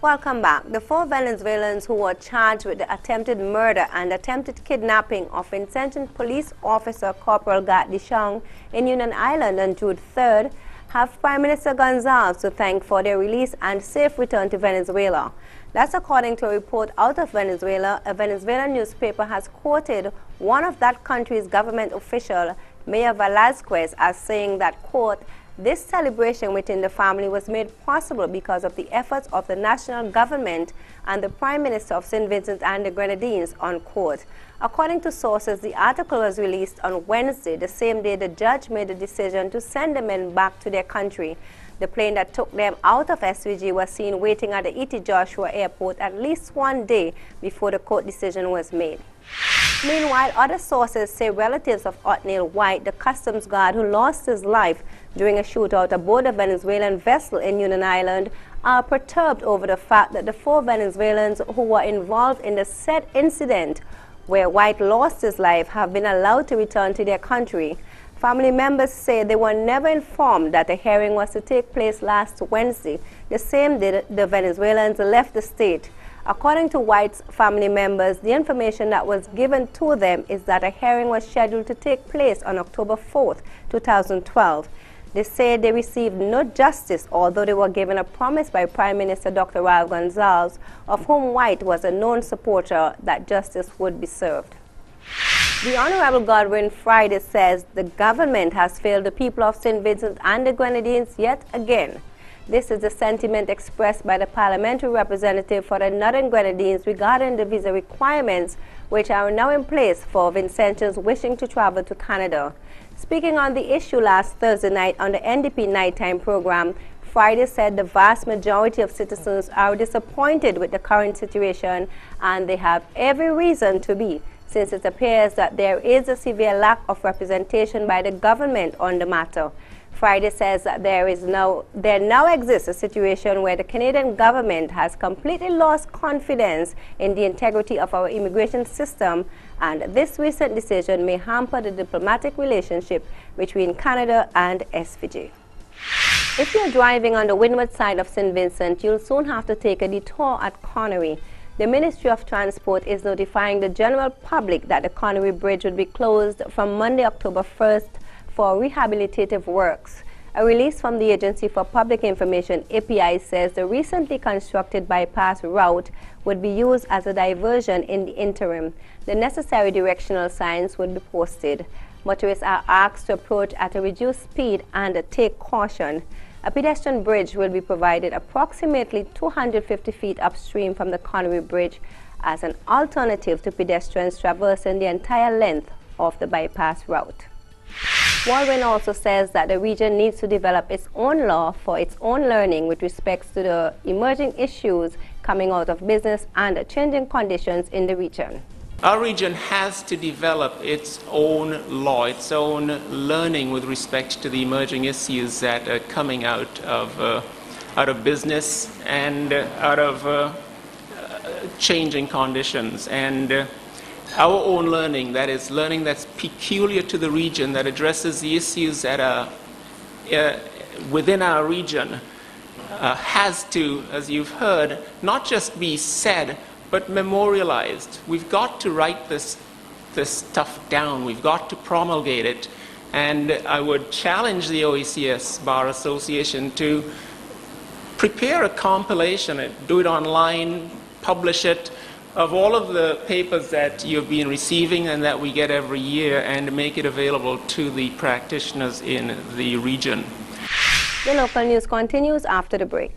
Welcome back. The 4 Venezuelans who were charged with the attempted murder and attempted kidnapping of Vincentian police officer Corporal Gat in Union Island on June 3rd have Prime Minister Gonzalez to thank for their release and safe return to Venezuela. That's according to a report out of Venezuela. A Venezuelan newspaper has quoted one of that country's government official, Mayor Velazquez, as saying that, quote, "This celebration within the family was made possible because of the efforts of the national government and the Prime Minister of St. Vincent and the Grenadines," unquote. According to sources, the article was released on Wednesday, the same day the judge made the decision to send the men back to their country. The plane that took them out of SVG was seen waiting at the E.T. Joshua Airport at least one day before the court decision was made. Meanwhile, other sources say relatives of Othniel White, the customs guard who lost his life during a shootout aboard a Venezuelan vessel in Union Island, are perturbed over the fact that the 4 Venezuelans who were involved in the said incident where White lost his life have been allowed to return to their country. Family members say they were never informed that a hearing was to take place last Wednesday, the same day the Venezuelans left the state. According to White's family members, the information that was given to them is that a hearing was scheduled to take place on October 4th, 2012. They say they received no justice, although they were given a promise by Prime Minister Dr. Raul Gonzalez, of whom White was a known supporter, that justice would be served. The Honorable Godwin Friday says the government has failed the people of St. Vincent and the Grenadines yet again. This is the sentiment expressed by the parliamentary representative for the Northern Grenadines regarding the visa requirements which are now in place for Vincentians wishing to travel to Canada. Speaking on the issue last Thursday night on the NDP Nighttime program, Friday said the vast majority of citizens are disappointed with the current situation, and they have every reason to be, since it appears that there is a severe lack of representation by the government on the matter. Friday says that there now exists a situation where the Canadian government has completely lost confidence in the integrity of our immigration system, and this recent decision may hamper the diplomatic relationship between Canada and SVG. If you're driving on the windward side of St. Vincent, you'll soon have to take a detour at Connery. The Ministry of Transport is notifying the general public that the Connery Bridge will be closed from Monday, October 1st for rehabilitative works. A release from the Agency for Public Information, API, says the recently constructed bypass route would be used as a diversion in the interim. The necessary directional signs would be posted. Motorists are asked to approach at a reduced speed and take caution. A pedestrian bridge will be provided approximately 250 feet upstream from the Connery Bridge as an alternative to pedestrians traversing the entire length of the bypass route. Walwyn also says that the region needs to develop its own law for its own learning with respect to the emerging issues coming out of business and changing conditions in the region. Our region has to develop its own law, its own learning with respect to the emerging issues that are coming out of business and out of changing conditions. And our own learning, that is learning that's peculiar to the region, that addresses the issues that are within our region, has to, as you've heard, not just be said, but memorialized. We've got to write this stuff down. We've got to promulgate it. And I would challenge the OECS Bar Association to prepare a compilation, do it online, publish it, of all of the papers that you've been receiving and that we get every year, and make it available to the practitioners in the region. The local news continues after the break.